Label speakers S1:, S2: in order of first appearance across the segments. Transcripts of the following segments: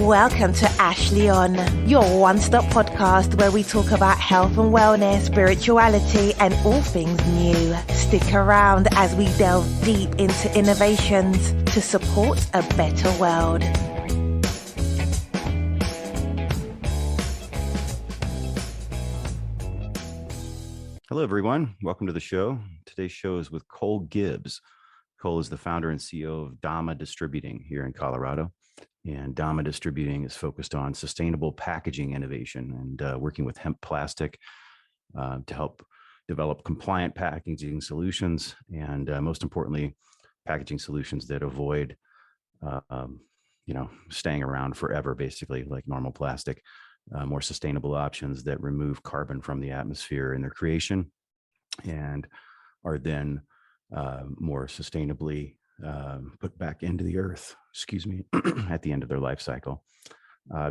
S1: Welcome to Ashley On, your one-stop podcast where we talk about health and wellness, spirituality, and all things new. Stick around as we delve deep into innovations to support a better world.
S2: Hello, everyone. Welcome to the show. Today's show is with Cole Gibbs. Cole is the founder and CEO of Dama Distributing here in Colorado. And Dama Distributing is focused on sustainable packaging innovation and working with hemp plastic to help develop compliant packaging solutions and most importantly, packaging solutions that avoid, staying around forever, basically like normal plastic, more sustainable options that remove carbon from the atmosphere in their creation and are then more sustainably put back into the earth, at the end of their life cycle.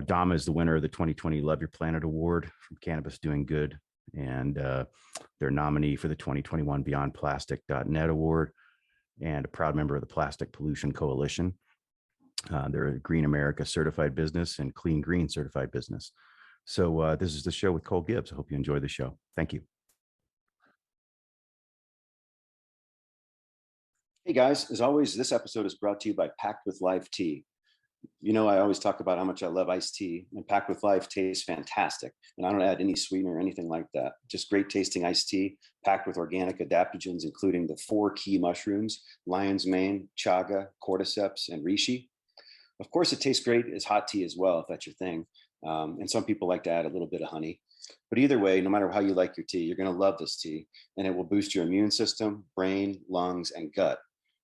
S2: Dama is the winner of the 2020 Love Your Planet Award from Cannabis Doing Good, and they're nominee for the 2021 BeyondPlastic.net Award and a proud member of the Plastic Pollution Coalition. They're a Green America certified business and Clean Green certified business. So this is the show with Cole Gibbs. I hope you enjoy the show. Thank you.
S3: Hey guys, as always, this episode is brought to you by Packed with Life Tea. You know, I always talk about how much I love iced tea, and Packed with Life tastes fantastic. And I don't add any sweetener or anything like that. Just great tasting iced tea, packed with organic adaptogens, including the 4 key mushrooms, lion's mane, chaga, cordyceps, and reishi. Of course, it tastes great as hot tea as well, if that's your thing. And some people like to add a little bit of honey. But either way, no matter how you like your tea, you're going to love this tea, and it will boost your immune system, brain, lungs, and gut.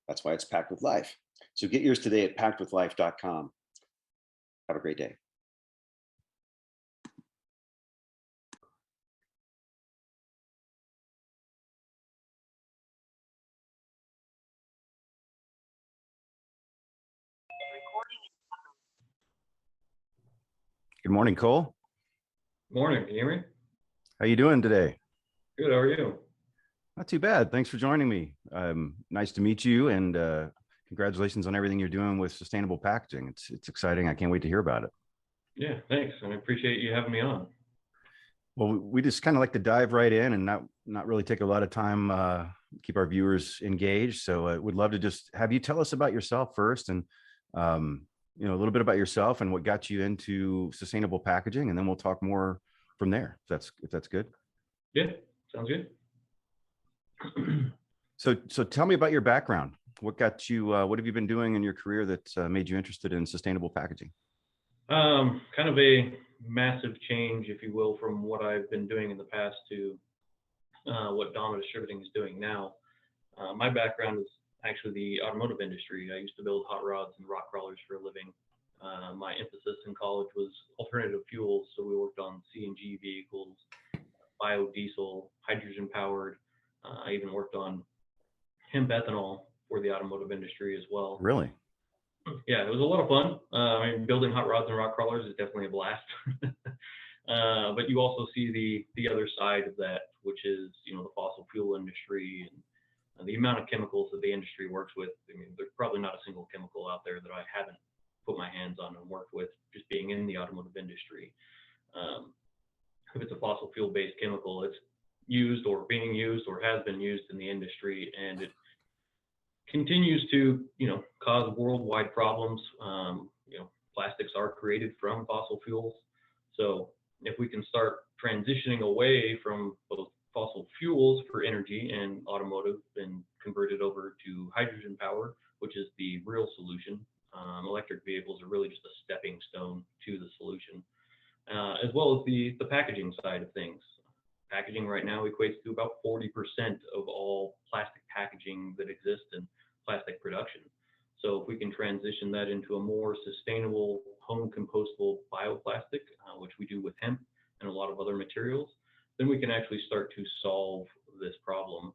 S3: That's why it's Packed with Life. So get yours today at packedwithlife.com. Have a great day.
S2: Good morning, Cole.
S4: Morning. Can you hear me?
S2: How you doing today?
S4: Good. How are you?
S2: Not too bad. Thanks for joining me. Nice to meet you, and congratulations on everything you're doing with sustainable packaging. It's exciting. I can't wait to hear about it.
S4: Yeah, thanks. And I appreciate you having me on.
S2: Well, we just kind of like to dive right in and not really take a lot of time, keep our viewers engaged. So I would love to just have you tell us about yourself first and, a little bit about yourself and what got you into sustainable packaging. And then we'll talk more from there. If that's good.
S4: Yeah, sounds good.
S2: So tell me about your background. What got you, what have you been doing in your career that made you interested in sustainable packaging?
S4: Kind of a massive change, if you will, from what I've been doing in the past to what Dama Distributing is doing now. My background is actually the automotive industry. I used to build hot rods and rock crawlers for a living. My emphasis in college was alternative fuels. So we worked on CNG vehicles, biodiesel, hydrogen powered. I even worked on hemp ethanol for the automotive industry as well.
S2: Really?
S4: Yeah, it was a lot of fun. Building hot rods and rock crawlers is definitely a blast. But you also see the other side of that, which is, the fossil fuel industry and the amount of chemicals that the industry works with. There's probably not a single chemical out there that I haven't put my hands on and worked with just being in the automotive industry. If it's a fossil fuel based chemical, it's used or being used or has been used in the industry, and it continues to cause worldwide problems. Plastics are created from fossil fuels, so if we can start transitioning away from both fossil fuels for energy and automotive and convert it over to hydrogen power, which is the real solution. Electric vehicles are really just a stepping stone to the solution, as well as the packaging side of things. Packaging right now equates to about 40% of all plastic packaging that exists in plastic production. So if we can transition that into a more sustainable, home compostable bioplastic, which we do with hemp and a lot of other materials, then we can actually start to solve this problem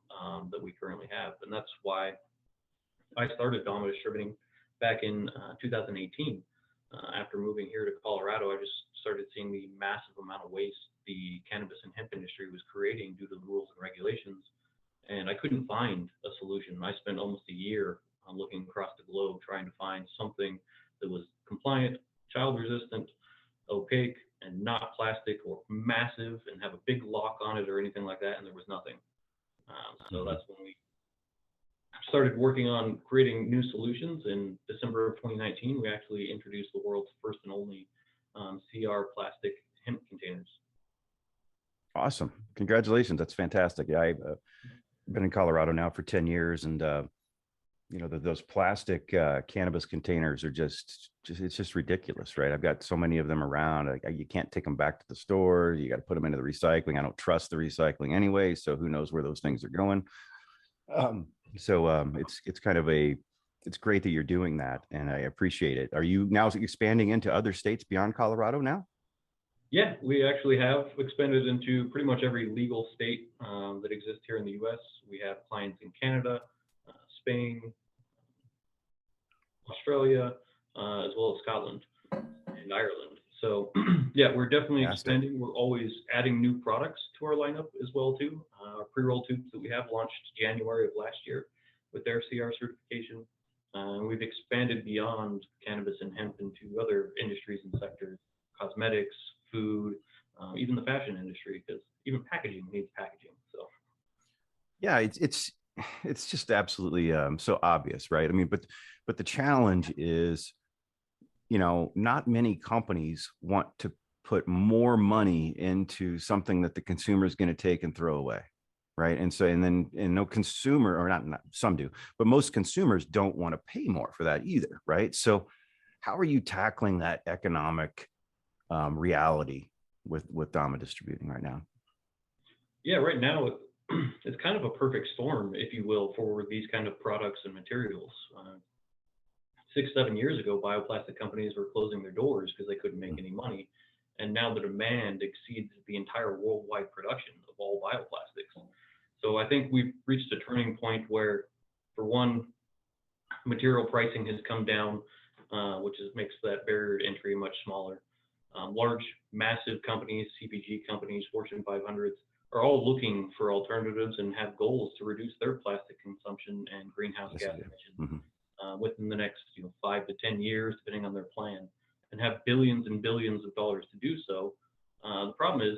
S4: that we currently have. And that's why I started Dama Distributing back in 2018. After moving here to Colorado, I just started seeing the massive amount of waste the cannabis and hemp industry was creating due to the rules and regulations. And I couldn't find a solution. I spent almost a year looking across the globe trying to find something that was compliant, child resistant, opaque, and not plastic or massive and have a big lock on it or anything like that, and there was nothing. So that's when we started working on creating new solutions. In December of 2019, we actually introduced the world's first and only CR plastic hemp containers.
S2: Awesome. Congratulations. That's fantastic. Yeah, I've been in Colorado now for 10 years, and those plastic cannabis containers are it's just ridiculous, right? I've got so many of them around. You can't take them back to the store. You got to put them into the recycling. I don't trust the recycling anyway, so who knows where those things are going. It's kind of it's great that you're doing that, and I appreciate it. Are you now expanding into other states beyond Colorado now?
S4: Yeah, we actually have expanded into pretty much every legal state that exists here in the U.S. We have clients in Canada, Spain, Australia, as well as Scotland and Ireland. So yeah, we're definitely expanding. We're always adding new products to our lineup as well too. Our pre-roll tubes that we have launched January of last year with their CR certification. We've expanded beyond cannabis and hemp into other industries and sectors, cosmetics, food, even the fashion industry, because even packaging needs packaging. So
S2: yeah, it's just absolutely so obvious, right? I mean, but the challenge is, not many companies want to put more money into something that the consumer is going to take and throw away, right? And no consumer, or not some do, but most consumers don't want to pay more for that either, right? So how are you tackling that economic reality with Dama Distributing right now?
S4: Yeah, right now it's kind of a perfect storm, if you will, for these kind of products and materials. 6-7 years ago, bioplastic companies were closing their doors because they couldn't make any money. And now the demand exceeds the entire worldwide production of all bioplastics. So I think we've reached a turning point where, for one, material pricing has come down, which makes that barrier to entry much smaller. Large, massive companies, CPG companies, Fortune 500s, are all looking for alternatives and have goals to reduce their plastic consumption and greenhouse gas emissions within the next 5 to 10 years, depending on their plan, and have billions and billions of dollars to do so. The problem is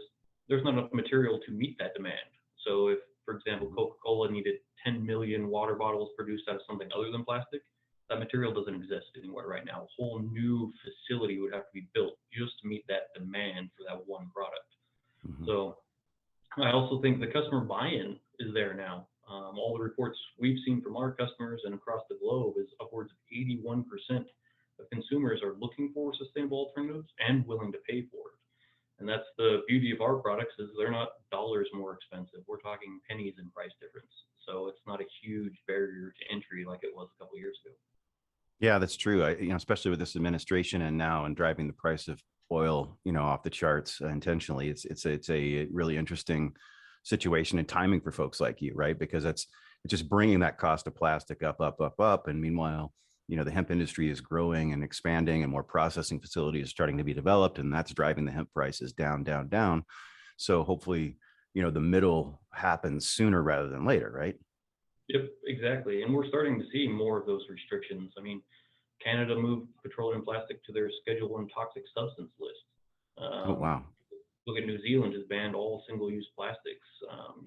S4: there's not enough material to meet that demand. So if, for example, Coca-Cola needed 10 million water bottles produced out of something other than plastic, that material doesn't exist anywhere right now. A whole new facility would have to be built just to meet that demand for that one product. So I also think the customer buy-in is there now. All the reports we've seen from our customers and across the globe is upwards of 81% of consumers are looking for sustainable alternatives and willing to pay for it. And that's the beauty of our products, is they're not dollars more expensive. We're talking pennies in price difference. So it's not a huge barrier to entry like it was a couple of years ago.
S2: Yeah, that's true. Especially with this administration and driving the price of oil, off the charts intentionally. It's a really interesting situation and timing for folks like you, right? Because it's just bringing that cost of plastic up. And meanwhile, the hemp industry is growing and expanding, and more processing facilities are starting to be developed, and that's driving the hemp prices down. So hopefully, the middle happens sooner rather than later, right?
S4: Yep, exactly. And we're starting to see more of those restrictions. I mean, Canada moved petroleum plastic to their Schedule 1 toxic substance list.
S2: Oh, wow.
S4: Look at New Zealand has banned all single-use plastics.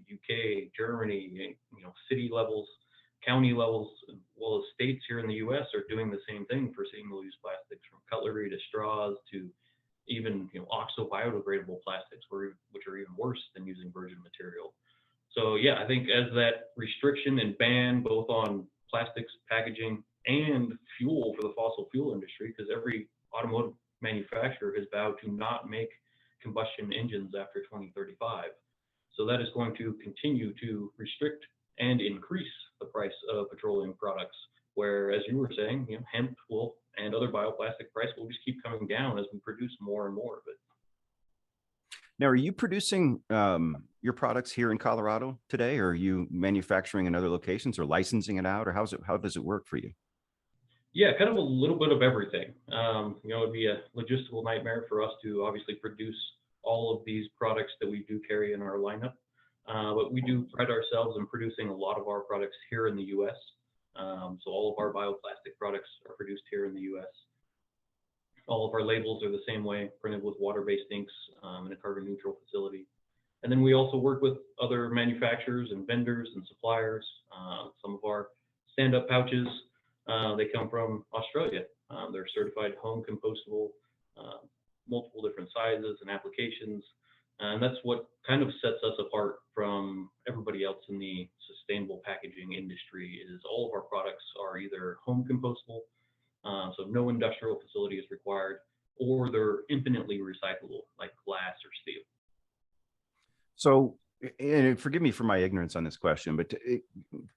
S4: UK, Germany, city levels, county levels, as well as states here in the U.S. are doing the same thing for single-use plastics, from cutlery to straws to even oxo-biodegradable plastics, which are even worse than using virgin material. So yeah, I think as that restriction and ban both on plastics, packaging, and fuel for the fossil fuel industry, because every automotive manufacturer has vowed to not make combustion engines after 2035. So that is going to continue to restrict and increase the price of petroleum products, where, as you were saying, hemp and other bioplastic price will just keep coming down as we produce more and more of it.
S2: Now, are you producing your products here in Colorado today, or are you manufacturing in other locations or licensing it out, or how does it work for you?
S4: Yeah, kind of a little bit of everything. It'd be a logistical nightmare for us to obviously produce all of these products that we do carry in our lineup. But we do pride ourselves in producing a lot of our products here in the U.S. So all of our bioplastic products are produced here in the U.S. All of our labels are the same way, printed with water-based inks in a carbon-neutral facility. And then we also work with other manufacturers and vendors and suppliers. Some of our stand-up pouches, they come from Australia. They're certified home compostable, multiple different sizes and applications. And that's what kind of sets us apart from everybody else in the sustainable packaging industry is all of our products are either home compostable, so no industrial facility is required, or they're infinitely recyclable like glass or steel.
S2: So, and forgive me for my ignorance on this question, but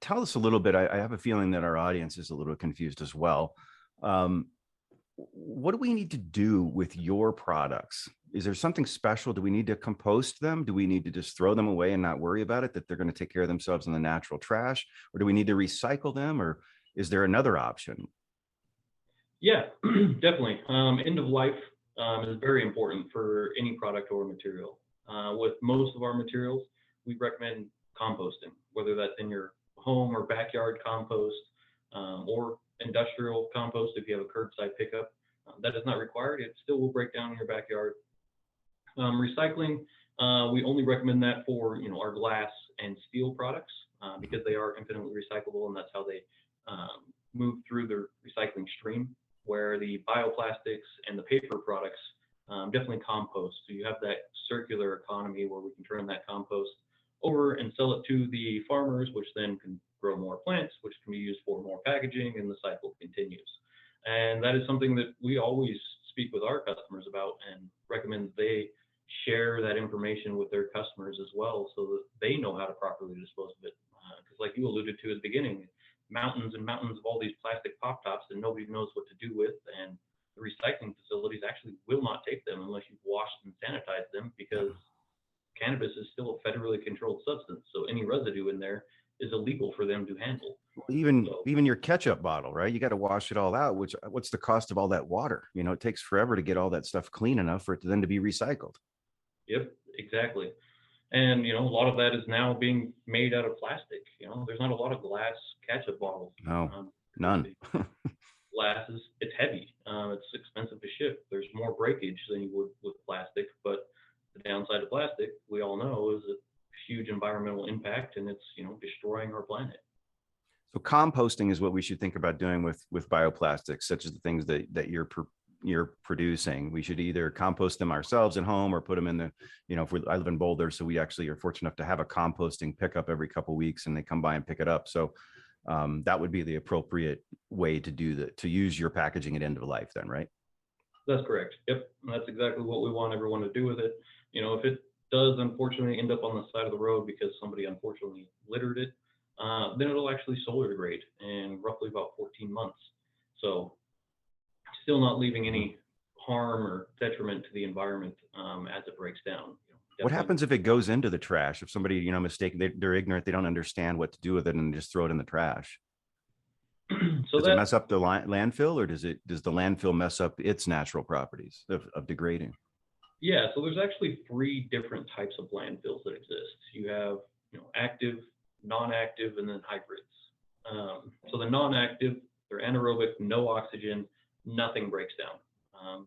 S2: tell us a little bit. I have a feeling that our audience is a little confused as well. What do we need to do with your products? Is there something special? Do we need to compost them? Do we need to just throw them away and not worry about it, that they're going to take care of themselves in the natural trash? Or do we need to recycle them? Or is there another option?
S4: Yeah, definitely. End of life is very important for any product or material. With most of our materials, we recommend composting, whether that's in your home or backyard compost or industrial compost if you have a curbside pickup. That is not required. It still will break down in your backyard. Recycling, we only recommend that for our glass and steel products because they are infinitely recyclable, and that's how they move through the recycling stream, where the bioplastics and the paper products definitely compost. So you have that circular economy where we can turn that compost over and sell it to the farmers, which then can grow more plants, which can be used for more packaging, and the cycle continues. And that is something that we always speak with our customers about and recommend they share that information with their customers as well, so that they know how to properly dispose of it. Because like you alluded to at the beginning, mountains and mountains of all these plastic pop tops that nobody knows what to do with, and the recycling facilities actually will not take them unless you've washed and sanitized them, because cannabis is still a federally controlled substance. So any residue in there is illegal for them to handle.
S2: Even your ketchup bottle, right? You got to wash it all out, what's the cost of all that water? It takes forever to get all that stuff clean enough for it to then to be recycled.
S4: Yep, exactly. And a lot of that is now being made out of plastic. There's not a lot of glass ketchup bottles.
S2: No, none.
S4: Glass it's heavy. It's expensive to ship. There's more breakage than you would with plastic. But the downside of plastic, we all know, is a huge environmental impact, and it's destroying our planet.
S2: So composting is what we should think about doing with bioplastics, such as the things that you're producing. We should either compost them ourselves at home or put them in the, I live in Boulder, so we actually are fortunate enough to have a composting pickup every couple of weeks, and they come by and pick it up. So that would be the appropriate way to use your packaging at end of life then, right?
S4: That's correct. Yep. And that's exactly what we want everyone to do with it. If it does unfortunately end up on the side of the road because somebody unfortunately littered it, then it'll actually solar degrade in roughly about 14 months. So still not leaving any harm or detriment to the environment as it breaks down.
S2: What happens if it goes into the trash? If somebody, mistaken, they're ignorant, they don't understand what to do with it, and just throw it in the trash. So does it mess up the landfill, or does the landfill mess up its natural properties of degrading? Yeah,
S4: so there's actually 3 different types of landfills that exist. You have, active, non-active, and then hybrids. So the non-active, they're anaerobic, no oxygen, nothing breaks down.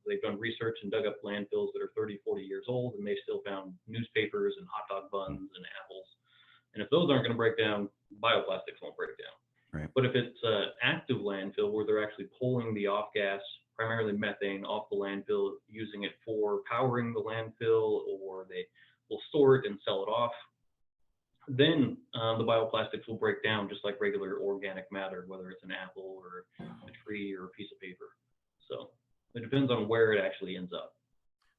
S4: They've done research and dug up landfills that are 30, 40 years old, and they still found newspapers and hot dog buns and apples. And if those aren't going to break down, bioplastics won't break down.
S2: Right.
S4: But if it's an active landfill where they're actually pulling the off gas, primarily methane, off the landfill, using it for powering the landfill, or they will store it and sell it off, then the bioplastics will break down just like regular organic matter, whether it's an apple or a tree or a piece of paper. So it depends on where it actually ends up.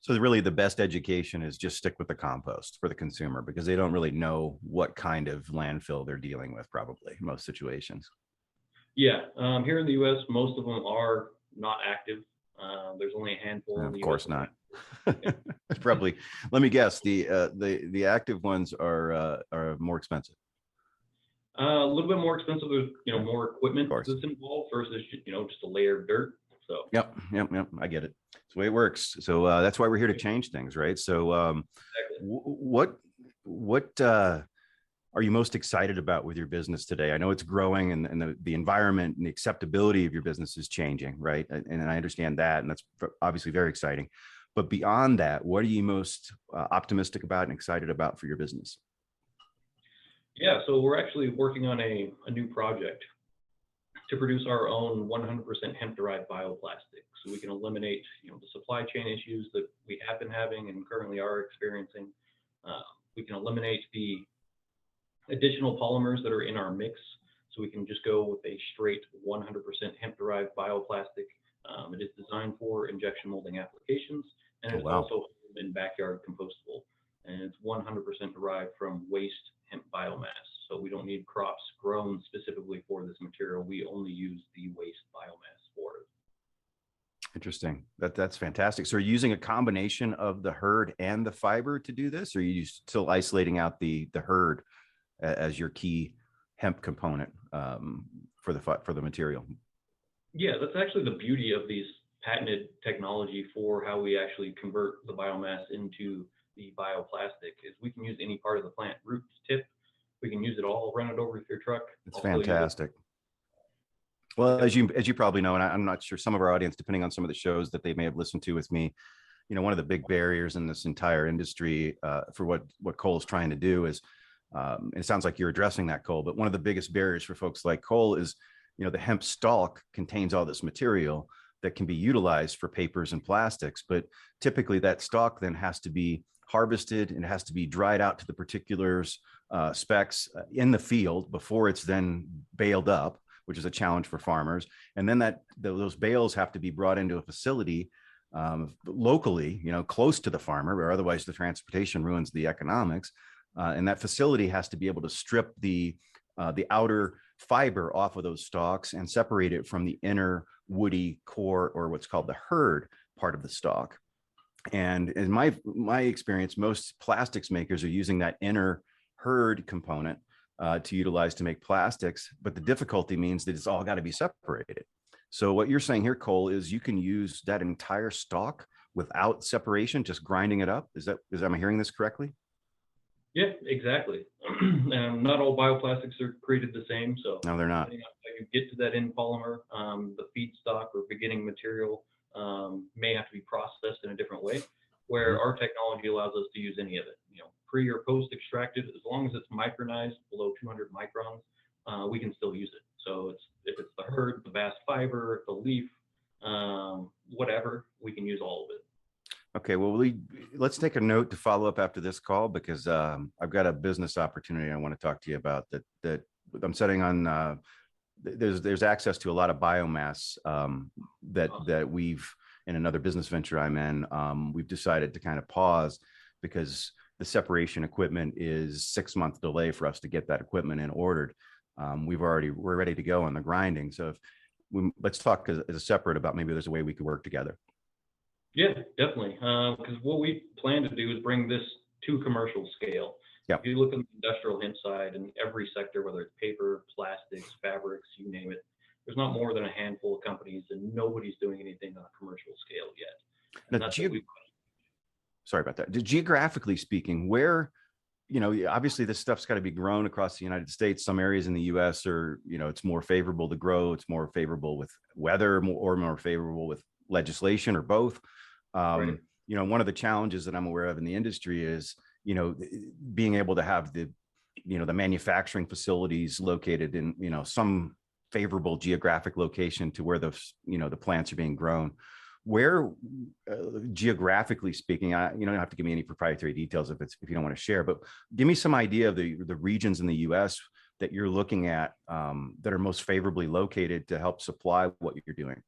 S2: So really the best education is just stick with the compost for the consumer, because they don't really know what kind of landfill they're dealing with, probably in most situations.
S4: Yeah, here in the U.S., most of them are not active. There's only a handful.
S2: Of course not. Probably. Let me guess. The active ones are more expensive.
S4: A little bit more expensive. There's more equipment that's involved versus just a layer of dirt. So
S2: yep. I get it. It's the way it works. So that's why we're here to change things, right? So exactly. What are you most excited about with your business today? I know it's growing, and the environment and the acceptability of your business is changing, right? And I understand that, and that's obviously very exciting. But beyond that, what are you most optimistic about and excited about for your business?
S4: Yeah, so we're actually working on a new project to produce our own 100% hemp-derived bioplastic, so we can eliminate, the supply chain issues that we have been having and currently are experiencing. We can eliminate the additional polymers that are in our mix, so we can just go with a straight 100% hemp-derived bioplastic. It is designed for injection molding applications, and it's also in backyard compostable, and it's 100% derived from waste hemp biomass. So we don't need crops grown specifically for this material. We only use the waste biomass for it.
S2: Interesting. That's fantastic. So are you using a combination of the hurd and the fiber to do this, or are you still isolating out the hurd as your key hemp component for the material?
S4: Yeah, that's actually the beauty of these patented technology for how we actually convert the biomass into the bioplastic. Is we can use any part of the plant, root to tip. We can use it all, run it over with your truck.
S2: It's fantastic. Well, as you probably know, and I'm not sure, some of our audience, depending on some of the shows that they may have listened to with me, one of the big barriers in this entire industry for what Cole is trying to do is, and it sounds like you're addressing that, Cole, but one of the biggest barriers for folks like Cole is, the hemp stalk contains all this material that can be utilized for papers and plastics, but typically that stalk then has to be harvested and it has to be dried out to the particulars specs in the field before it's then baled up, which is a challenge for farmers. And then those bales have to be brought into a facility locally, close to the farmer, or otherwise the transportation ruins the economics. And that facility has to be able to strip the outer fiber off of those stalks and separate it from the inner woody core, or what's called the hurd part of the stalk. And in my experience, most plastics makers are using that inner hurd component to utilize to make plastics, but the difficulty means that it's all got to be separated. So what you're saying here, Cole, is you can use that entire stalk without separation, just grinding it up. Am I hearing this correctly?
S4: Yeah, exactly. Not all bioplastics are created the same. So
S2: no, they're not.
S4: How you get to that end polymer, the feedstock or beginning material may have to be processed in a different way, where our technology allows us to use any of it. Pre or post extracted, as long as it's micronized below 200 microns, we can still use it. So if it's the hurd, the bast fiber, the leaf, whatever, we can use all of it.
S2: Okay, well, let's take a note to follow up after this call, because I've got a business opportunity I want to talk to you about that I'm setting on. There's access to a lot of biomass that we've, in another business venture I'm in, we've decided to kind of pause because the separation equipment is 6-month delay for us to get that equipment in ordered. We're ready to go on the grinding. So let's talk as a separate about maybe there's a way we could work together.
S4: Yeah, definitely. Because what we plan to do is bring this to commercial scale.
S2: Yep.
S4: If you look at the industrial hemp side, in every sector, whether it's paper, plastics, fabrics, you name it, there's not more than a handful of companies, and nobody's doing anything on a commercial scale yet. And
S2: now, sorry about that. Geographically speaking, where, obviously this stuff's got to be grown across the United States. Some areas in the US are, it's more favorable to grow. It's more favorable with weather, or more favorable with legislation, or both.
S4: Right.
S2: One of the challenges that I'm aware of in the industry is, being able to have the manufacturing facilities located in, some favorable geographic location to where the plants are being grown. Where, geographically speaking, you don't have to give me any proprietary details if you don't want to share, but give me some idea of the regions in the US that you're looking at that are most favorably located to help supply what you're doing.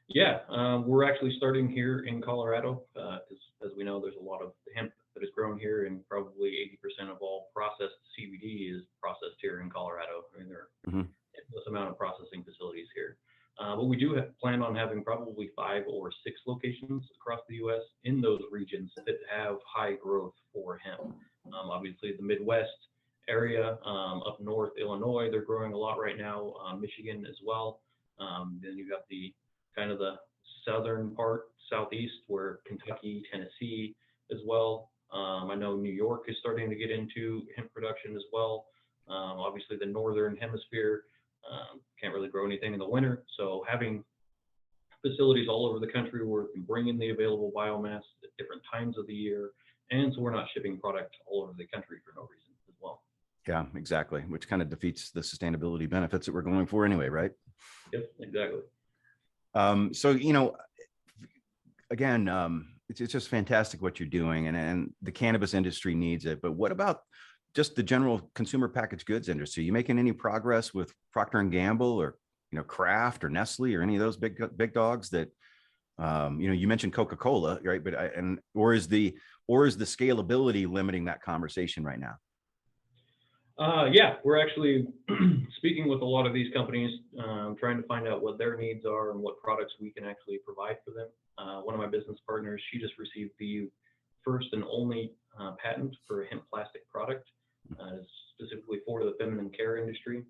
S4: Yeah, we're actually starting here in Colorado, because as we know, there's a lot of hemp that is grown here, and probably 80% of all processed CBD is processed here in Colorado. I mean, there are endless amount of processing facilities here. But we do plan on having probably 5 or 6 locations across the U.S. in those regions that have high growth for hemp. Obviously, the Midwest area, up north, Illinois, they're growing a lot right now. Michigan as well. Then you got the kind of the southern part, southeast, where Kentucky, Tennessee as well. I know New York is starting to get into hemp production as well. Obviously, the northern hemisphere can't really grow anything in the winter, so having facilities all over the country where we can bring in the available biomass at different times of the year, and so we're not shipping product all over the country for no reason as well.
S2: Yeah, exactly. Which kind of defeats the sustainability benefits that we're going for anyway, right?
S4: Yep, exactly.
S2: So, again, it's just fantastic what you're doing, and the cannabis industry needs it. But what about just the general consumer packaged goods industry? You making any progress with Procter and Gamble, or Kraft or Nestle or any of those big dogs that you mentioned Coca-Cola, right? But or is the scalability limiting that conversation right now?
S4: Yeah, we're actually speaking with a lot of these companies, trying to find out what their needs are and what products we can actually provide for them. One of my business partners, she just received the first and only patent for a hemp plastic product, specifically for the feminine care industry.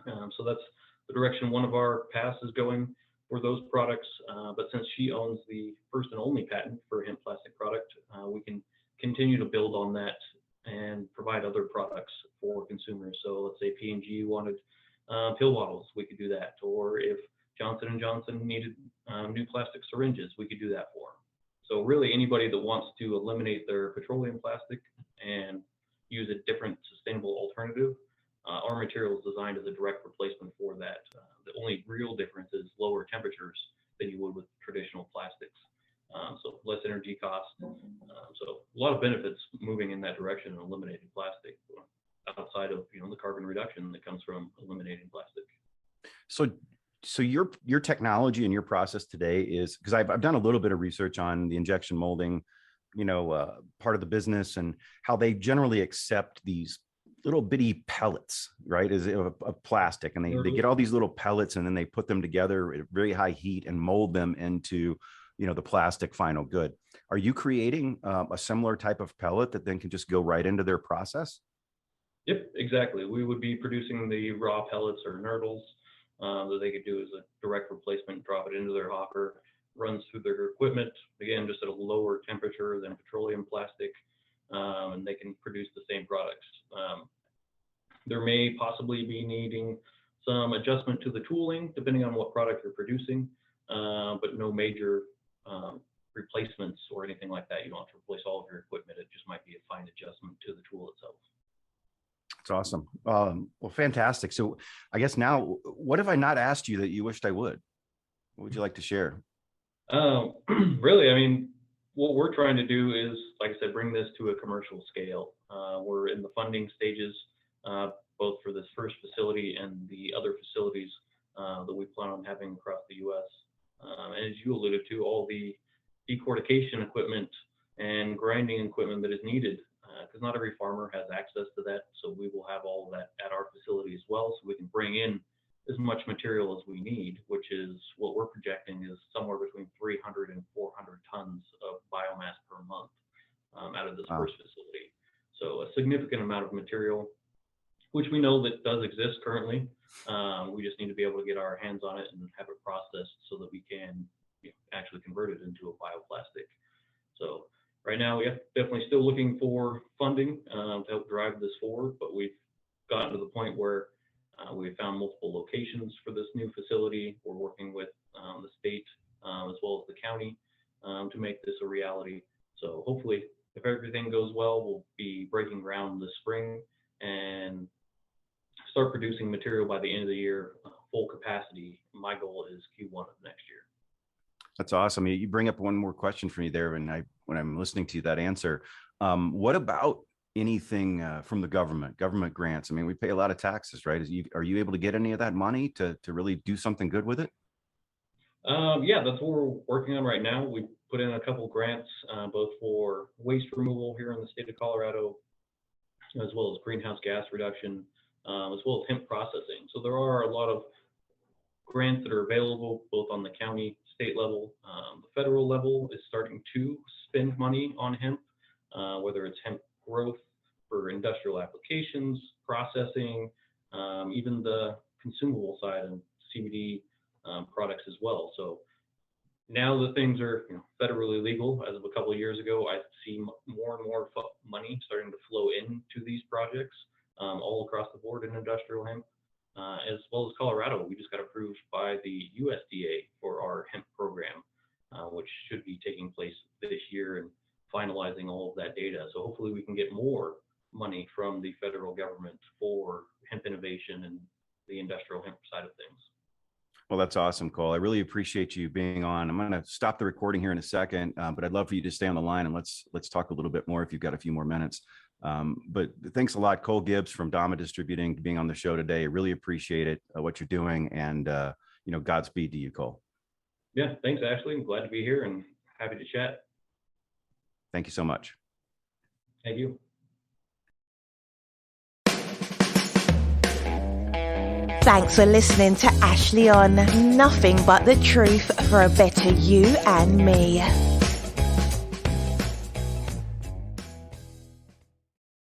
S4: So that's the direction one of our paths is going for those products. But since she owns the first and only patent for a hemp plastic product, we can continue to build on that and provide other products for consumers. So let's say P&G wanted pill bottles, we could do that. Or if Johnson & Johnson needed new plastic syringes, we could do that for them. So really anybody that wants to eliminate their petroleum plastic and use a different sustainable alternative, our material is designed as a direct replacement for that. The only real difference is lower temperatures than you would with traditional plastics. So less energy cost. So a lot of benefits moving in that direction and eliminating plastic outside of the carbon reduction that comes from eliminating plastic.
S2: So your technology and your process today is, because I've done a little bit of research on the injection molding, part of the business, and how they generally accept these little bitty pellets, right, as of plastic, and they get all these little pellets, and then they put them together at very high heat and mold them into the plastic final good. Are you creating a similar type of pellet that then can just go right into their process?
S4: Yep, exactly. We would be producing the raw pellets or nurdles that they could do as a direct replacement, drop it into their hopper, runs through their equipment, again, just at a lower temperature than petroleum plastic, and they can produce the same products. There may possibly be needing some adjustment to the tooling, depending on what product you're producing, but no major replacements or anything like that. You don't have to replace all of your equipment. It just might be a fine adjustment to the tool itself.
S2: That's awesome. Well, fantastic. So I guess now, what have I not asked you that you wished I would? What would you like to share?
S4: Really, I mean, what we're trying to do is, like I said, bring this to a commercial scale. We're in the funding stages, both for this first facility and the other facilities that we plan on having across the U.S. And as you alluded to, all the decortication equipment and grinding equipment that is needed, because not every farmer has access to that. So we will have all of that at our facility as well, so we can bring in as much material as we need, which is what we're projecting is somewhere between 300 and 400 tons of biomass per month out of this first facility. So a significant amount of material, which we know that does exist currently. We just need to be able to get our hands on it and have it processed so that we can actually convert it into a bioplastic. So right now, we are definitely still looking for funding to help drive this forward, but we've gotten to the point where we've found multiple locations for this new facility. We're working with the state as well as the county to make this a reality. So hopefully, if everything goes well, we'll be breaking ground this spring and start producing material by the end of the year, full capacity. My goal is Q1 of next year.
S2: That's awesome. You bring up one more question for me there, and when I'm listening to that answer, what about anything from the government grants? I mean, we pay a lot of taxes, right? Are you able to get any of that money to really do something good with it?
S4: Yeah, that's what we're working on right now. We put in a couple grants, both for waste removal here in the state of Colorado, as well as greenhouse gas reduction, as well as hemp processing. So there are a lot of grants that are available both on the county, state level. The federal level is starting to spend money on hemp, whether it's hemp growth for industrial applications, processing, even the consumable side and CBD products as well. So now that things are federally legal as of a couple of years ago, I see more and more money starting to flow into these projects all across the board in industrial hemp, as well as Colorado. We just got approved by the USDA for our hemp program, which should be taking place this year and finalizing all of that data. So hopefully we can get more money from the federal government for hemp innovation and the industrial hemp side of things.
S2: Well, that's awesome, Cole. I really appreciate you being on. I'm going to stop the recording here in a second, but I'd love for you to stay on the line and let's talk a little bit more if you've got a few more minutes. But thanks a lot, Cole Gibbs from Dama Distributing, being on the show today. I really appreciate it, what you're doing, and Godspeed to you, Cole.
S4: Yeah, thanks, Ashley. I'm glad to be here and happy to chat.
S2: Thank you so much.
S4: Thank you.
S1: Thanks for listening to Ashley on Nothing But the Truth for a better you and me.